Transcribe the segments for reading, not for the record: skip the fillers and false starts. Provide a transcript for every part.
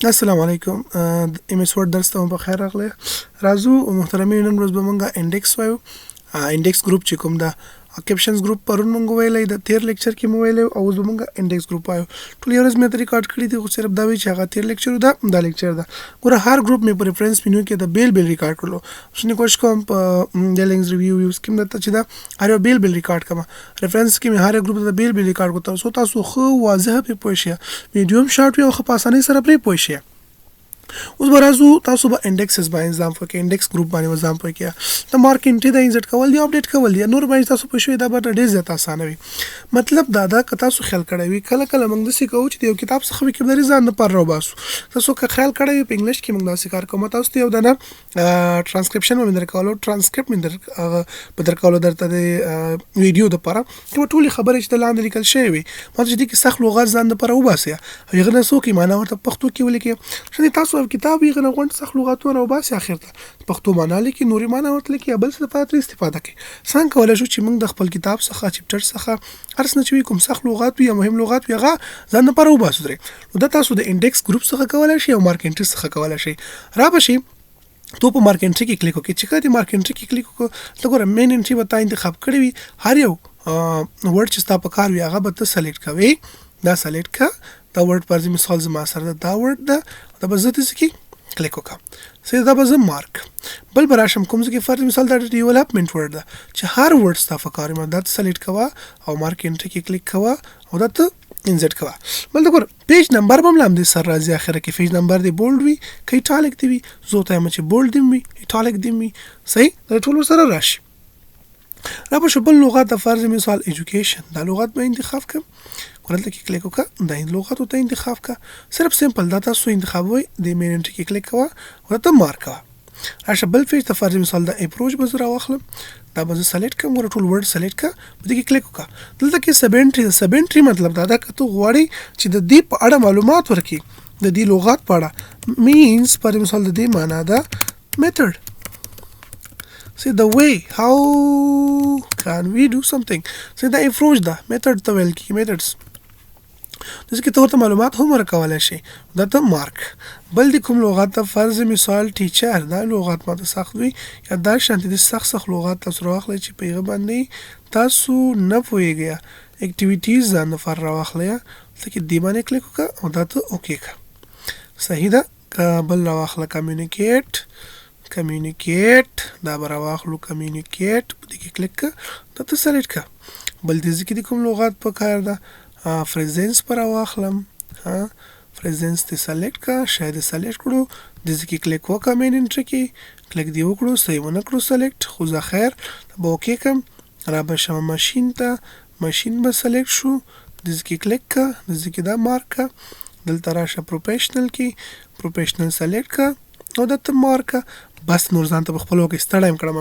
السلام علیکم ایم اس ورډ درس ته مو په خیر راغلی. راځو محترمین، نن ورځ به مونږه انډیکس وایو. انډیکس ګروپ چې کوم ده کیپشنز ګروپ پرون مونږ ویلی د تیر لیکچر کې مو ویلی او اوس به مونږه انډیکس ګروپ وایو. ټول یو ورځ مې ته ریکارډ کړي دي، خو صرف دا وایي چې هغه تیر لیکچر دا لیکچر ده. ګوره هر ګروپ مې په ریفرنس مینیو کې د بیل ریکارډ کړلو. اوس نه کوشش کوم په ډیلینګز ریویو یوز کې درته چې دا هر یو بیل ریکارډ کړم. ریفرنس کې مې هر یو ګروپ د بیل ریکارډ کړو تاسو خو واضح په پوه شئ. میډیوم شارټ یو خو په اسانۍ سره پرې پوه شئ. اوس به راځو تاسو به انډیکسز باندې نظام پکې انډیکس ګروپ باندې نظام پکې د مارک انټری د انسرټ کول دی اپډیټ کول دی نور باندې تاسو په شوي دا به ډېر زیات اسانه وي. مطلب دا که تاسو خیال کړی وي کله کله موږ داسې کوو چې د یو کتاب څخه وکیبلري ځان لپاره راوباسو. تاسو که خیال کړی وي په انګلیش کې موږ داسې کار کوو، تاسو ته یو دنه ټرانسکرپشن مې درکولو، ټرانسکرپټ مې په درکولو درته د ویډیو دپاره چې ټولې خبرې چې د لاندې لیکل شوې وي ما چې دې کې سخت لغات ځان لپاره وباسئ او هغه نه څوک یې معنا ورته پښتو کې ولیکئ. چې تاسو کتاب یې غنه غونډ سخت لغاتونه او باسي اخر ته پښتو معنا لیکي، نوري معنا ورته لیکي، بل څه لپاره استفاده کوي. څنګه کولای شو چې موږ د خپل کتاب څخه چپټر څخه هر څه چې کوم سخت لغات یا مهم لغات وي هغه ځان لپاره وباسو درې. نو دا تاسو د انډیکس ګروپ څخه کولای شئ او مارک انټری څخه کولای شئ. را بشي تو په مارک انټری کې کلیک وکړئ. چې کله دې مارک انټری کې کلیک وکړو لګوره مین انټری به تا انتخاب کړی وي، هر یو ورډ چې ستا په کار وي هغه به ته سلیکټ کوي. دا سلیکټ کا دا ورډ پر مثال زما سره دا ورډ ده دا به زه دې کې کلیک وکړم. سي دا به زه مارک بل براشم کوم ځکه فرض مثال دا ډیولپمنٹ ورډ ده چې هر ورډ ستا په کار ما دا سلیکټ کوا او مارک انټری کې کلیک کوا او دا ته انسرټ کوا. بل دا ګور پیج نمبر به ملام دي سر راځي اخره کې پیج نمبر دی بولډ وي کې ایټالیک دی وي زه ته ما چې بولډ دی وي ایټالیک دی وي صحیح دا ټول سره راشي. را به شبل لغات د فرض مثال ایجوکیشن دا لغات به انتخاب کړم ورته کې کلیک وکړه دا لغات ته انتخاب کا صرف سمپل دا تاسو انتخاب وي د مین انټری کې کلیک کوا ورته مارک کوا. راشه بل پیج د فرض مثال د اپروچ به زرا واخلم دا به سلیکټ کوم ور ټول ورډ سلیکټ کا په دې کې کلیک وکړه. دلته کې سب انټری مطلب دا که ته غواړي چې د دې په اړه معلومات ورکړي د دې لغات په اړه مینز پر مثال د دې معنا دا میتھډ say the way how can we do something say the approach دا method ته ویل کی methods دغه کې تورته معلومات هم ورکولای شي دا ته مارک. بل د کوم لغات ته فرض مثال ټیچر دا لغات ماته سخت وي یا دا شانتي د سخت لغات تاسو راخلئ چې په هغه باندې تاسو نه پوهیږئ اکټیویټیز ځان لپاره راخلئ لکه دی باندې کلیک وکړه او دا ته اوکې کا صحیح ده. بل راخله کمیونیکیټ دا به راواخلو کمیونیکیټ په دې کې کلیک کا دا ته سلیکټ کا. بل دې کې د کوم لغات په کار ده فرزنس پر واخلم فرزنس ته سلیکټ کا شاید سلیکټ کړو د ځکه کلیک وکړم مین انټری کې کلیک دی وکړو سیونه کړو سلیکټ خو زه خیر به اوکې کم. را بشم ماشین ته ماشین به سلیکټ شو د ځکه کلیک کا د ځکه دا مارک کا. دلته راشه پروفیشنل کې پروفیشنل سلیکټ کا او دا ته مارک بس نور ځان ته په خپل وکه ستړم کړم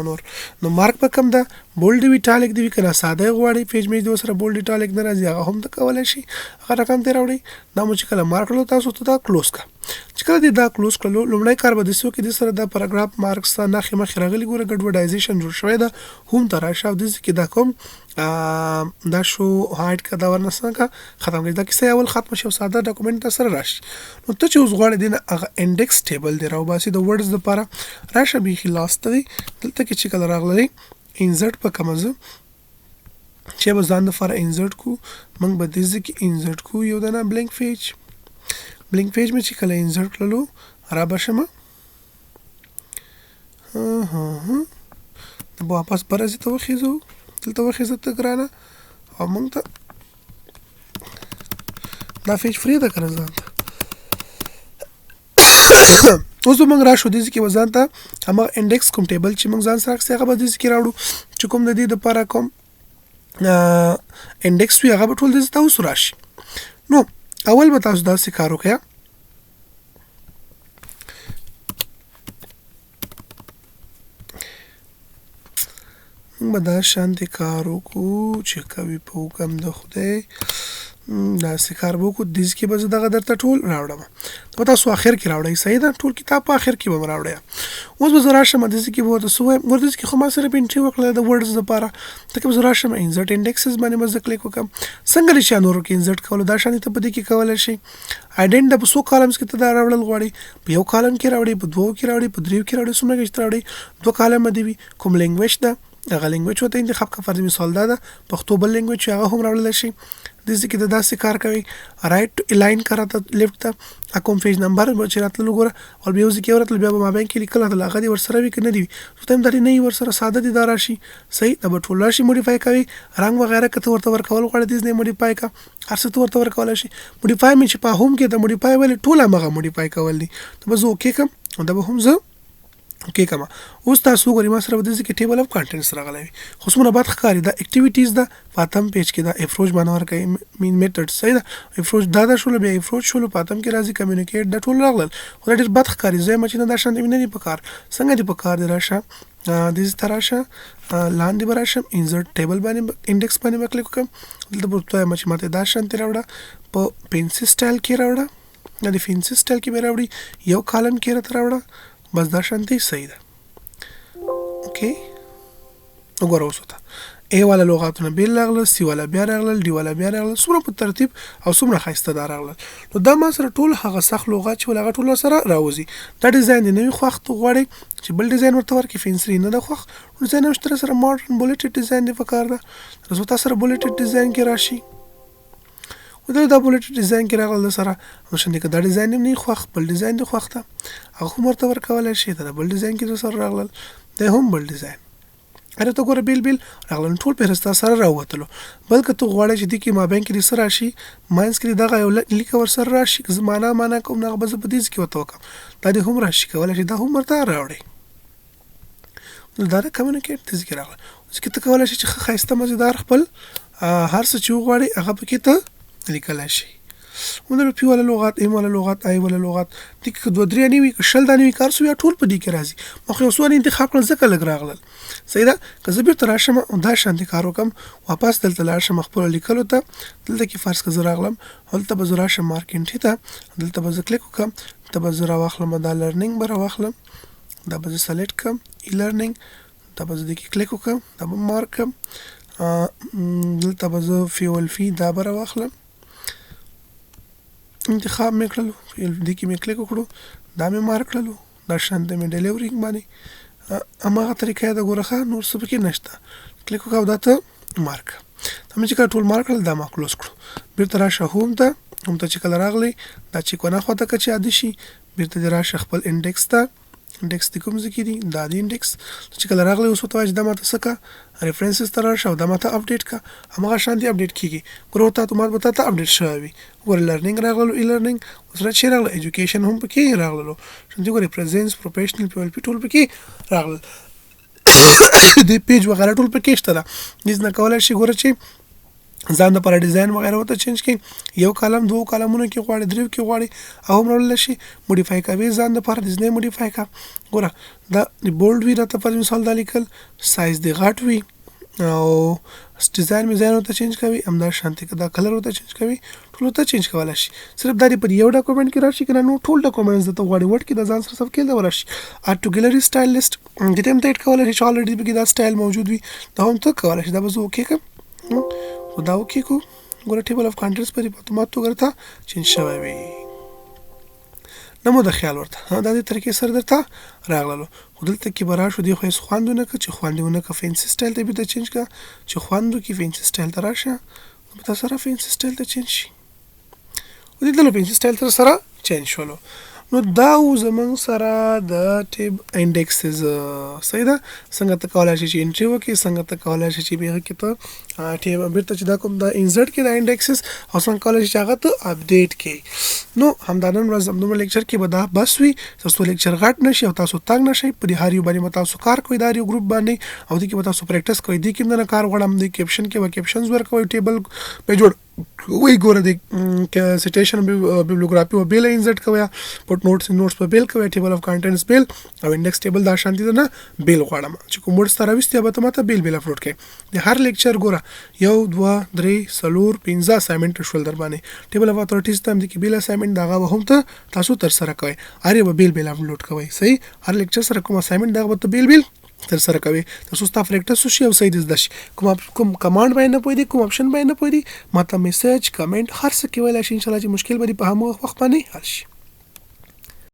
نو مارک په کم ده بولډ وی ټالیک دی کنه ساده غواړي پیج مې د سره بولډ ټالیک ناراضي هغه هم ته کولای شي هغه رقم ته راوړي دا مو چې کله مارک له تاسو ته دا کلوز کا چې کله دا کلوز کړو لومړی کار به د سو کې د سره د پاراګراف مارکس نه مخ راغلي ګوره ګډوډایزیشن جوړ شوی ده هم تر راشه د کې دا کوم دا شو هایټ کا دا ورنسنه کا ختم کړي دا کیسه اول ختم شو ساده ډاکومنټ سره راشي. نو ته چې اوس غواړې دین هغه انډیکس ټیبل دی راو باسي د ورډز لپاره راشه به لاست دی دلته کې چې کله راغلی انسرټ په کومه چې به ځان لپاره انسرټ کو موږ به دې ځکه انسرټ کو یو دنه بلینک پیج مې چې کله انسرټ کړلو را بشم ته واپس پرځي ته وخیزو دلته وخیزه ته ګرانه او موږ ته دا پیج فری ده کنه ځان اوس موږ راشو د ځکه وزن ته هم انډیکس کوم ټیبل چې موږ ځان سره هغه به د ځکه راوړو چې کوم د دې لپاره کوم انډیکس وی هغه ټول د تاسو راشي. نو اول به تاسو دا څه کار وکړئ به دا شانتي کار وکړو چې کوي په حکم د خدای داسې کار به وکړو دې کې به زه دغه درته ټول راوړم په تاسو اخر کې راوړئ صحیح ده ټول کتاب په اخر کې به م راوړئ اوس به زه راشم داسې کې به ورته څه وایم ورته کې خو ما صرف انټري وکړله د ورډز دپاره ځکه به زه راشم انزرټ انډیکسز باندې به زه کلیک وکړم څنګه چې چا نورو کې انزرټ کولو دا شانې ته په دې کې کولی شي آیډنټ د په څو کالمز کې ته دا راوړل غواړې په یو کالم کې راوړې په دوو کې راوړې په دریو کې راوړې څومره کې چې راوړې دوه کالمه دې وي کوم لینګویج ده هغه لینګویج ورته انتخاب کړه فرض مثال دا ده پښتو بل لینګویج چې هغه هم راوړلی شي داسې کې د داسې کار کوي رایټ ټو الاین که راته لیفټ ته کوم پیج نمبر به چې راتللو ګوره او بیا یو ځای کې ورتلل بیا به مابین کې لیکل راتلل هغه دې ورسره وي که نه دي وي څو ټایم دا دې نه وي ورسره ساده دي دا راشي صحیح دا به ټول راشي موډیفای کوي رنګ وغیره که ته ورته ورکول غواړې دې نه موډیفای کا هر څه ته ورته ورکولی شي موډیفای مې چې په هوم کې د موډیفای ولې ټول همغه موډیفای کول دي ته به زه اوکې کړم او دا به هم زه اوکې کما اوس تاسو وګورئ ما سره به داسې کې ټیبل اف کانټینټس راغلی وي خو څومره بد ښکاري دا اکټیویټیز ده په اتم پیج کې دا اپروچ باندې ورکوي مین میتھډ صحیح ده اپروچ دا شولو بیا اپروچ شولو په اتم کې راځي کمیونیکیټ دا ټول راغلل خو دا ډېر بد ښکاري زه چې نه دا شانتې مې نه دي په کار څنګه دي په کار دی راشه داسې ته راشه لاندې به راشم انزرټ ټیبل باندې انډیکس باندې به کلیک وکړم دلته به ورته وایم چې ماته دا شانتې راوړه په پنسل سټایل کې راوړه دا د پنسل سټایل کې به راوړي یو کالم کې راته راوړه بس دا شانتې صحیح ده اوکې وګوره اوس ورته ای والا لغاتونه بیل راغلل سی والا بیا راغلل ډي والا بیا راغلل څومره په ترتیب او څومره ښایسته دا راغلل نو دا ما سره ټول هغه سخت لغات چې ول هغه ټول سره راوځي دا ډیزاین دی نوی خوښ ته غواړئ چې بل ډیزاین ورته ورکړي فینسري نه ده خوښ ډیزاین هم شته سره ماډرن بولیټډ ډیزاین دی پکار ده زه تاسو سره بولیټډ ډیزاین کې راشي دا بولیټډ ډیزاین کې راغله سره نو شنه کې دا ډیزاین نه خوښ بل ډیزاین دی خوښ ته هغه ورته ورکولای شي دا بل ډیزاین کې سره راغلل د هم بل ډیزاین اره ته ګوره بیل بیل راغلل ټول پیرستا سره راوتلو بلکې ته غواړې چې د کې مابین کې سره راشي ماینس کې دغه یو لیک ور سره راشي زمانہ معنا کوم نه بز په دې کې وته وکم دا دې هم راشي کولای شي دا هم ورته راوړي دا د کمیونیکیټ د ذکر راغله چې ته کولای شي چې خاصه مزیدار خپل هر څه چې غواړي هغه پکې ته لیکل شي ونر پی ولا لغات ایم ولا لغات ای ولا لغات د کې دوه درې نیوي شل دانوي کار سو یا ټول په دې کې راځي مخ یو سوال انتخاب کړل ځکه لګ راغلل صحیح ده که زه بیرته راشم دا شانتي کار وکم واپس دلته لاشم خپل لیکلو ته دلته کې فرض که زه راغلم هلته به زه راشم مارکینټ ته دلته به زه کلیک وکم ته به زه راواخلم دا لرنینګ به راواخلم دا به زه سلیکټ کم ای لرنینګ دا به زه د کې کلیک وکم دا به مارک کم دلته به زه فیول فی دا به راواخلم انتخاب مې کړلو د کې مې کلیک وکړو دا مې مارک کړلو دا شانته مې ډیلیورینګ باندې هماغه طریقه د ګورخه نور څه پکې نشته کلیک وکړو دا ته مارک دا مې چې ټول مارک کړل دا ما کلوز کړو بیرته راشه هوم ته چې کله راغلی دا چې کو نه خواته که چې عادي شي بیرته راشه خپل انډیکس ته انډیکس د کوم ځای کې دي دا د انډیکس چې کله راغلی اوس ورته وایي چې دا ماته څه کا ریفرنسز ته راشه او دا ماته اپډیټ کا هماغه شانتي اپډیټ کېږي ګوره ورته اتومات به تا ته اپډیټ شوی وي ګوره لرنینګ راغلو ای لرنینګ اوس را چې راغله ایجوکیشن هم پکې راغللو شانتي ګوره پریزنس پروفیشنل پی ول پی ټول پکې راغلل د پیج وغیره ټول پکې شته ده هیڅ نه کولی شي ګوره چې ځان د پر ډیزاین وغیرہ وته چینج کړي یو کالم دوه کالمونو کې غواړي دریو کې غواړي او هم راول شي موډیفای کوي ځان د پر ډیزاین موډیفای کا ګوره دا بولډ وی راته پر مثال دا لیکل سایز دی غټ وی او ډیزاین میزان وته چینج کوي همدا شانتي دا کلر وته چینج کوي ټول وته چینج کولای شي صرف دا پر یو ډاکومېنټ کې راشي کنه نو ټول ډاکومېنټس د غواړي ورډ کې د ځان سره سب کې دا ورشي اټ ټو ګیلری سټایل لیست د ټیم ټیټ کولای شي الریډي به دا سټایل موجود وي دا هم ته کولای شي دا به زه اوکې کوم دا وکې کو ګوره ټیبل اف کانټینټس په اتومات توګه ته چینج شوی وي نه مو د خیال ورته دا د طریقې سره درته راغللو خو دلته کې به راشو دی خو هېڅ خوندونه که چې خوندونه که فینسي سټایل ته بېرته چینج که چې خوند وکړي فینسي سټایل ته راشه په تا سره فینسي سټایل ته چینج شي ودېدلو فینسي سټایل ته سره چینج شولو نو دا زمونږ سره د ټیب انډیکسز صحیح ده څنګه ته کولی شي چې انټري وکړي څنګه ته کولی شي چې بهغه کې ته ټیب بیرته چې دا کوم د انزرټ کې د انډیکسز او څنګه کولی شي چې هغه ته اپډیټ کړي نو همدا نن ورځ زموږ لیکچر کې به دا بس وي تاسو لیکچر غټ نشي او تاسو تنګ نشئ په دې هر یو باندې به تاسو کار کوئ دا یو ګروپ باندې او دې کې به تاسو پریکټس کوئ دې کې نه کار غواړم دې کیپشن کې به کیپشنز ورکوئ ټیبل په جوړ وی ګوره د سټیشن بیبلیوګرافي و بیل انسرټ کوي پټ نوټس په بیل کوي ټیبل اف کانټینټس بیل او انډیکس ټیبل دا شانتي ده نه بیل غواړم چې کوم ورډ ستاره وستیا به ته ماته بیل اپلوډ کړي د هر لیکچر ګوره 1 2 3 4 5 اسایمنټ شول در باندې ټیبل اف اتھورټیز ته د کې بیل اسایمنټ داغه هم ته تاسو تر سره کوي اره به بیل اپلوډ کوي صحیح هر لیکچر سره کوم اسایمنټ داغه به بیل تر سره کوي تاسو ستاسو پریکټس شي او صحیح د شي کوم کمانډ باندې نه پوي دي کوم آپشن باندې نه پوي دي ماته میسج کمنټ هر څه کې ویل شي ان شاء الله چې مشکل به په هم وخت باندې حل شي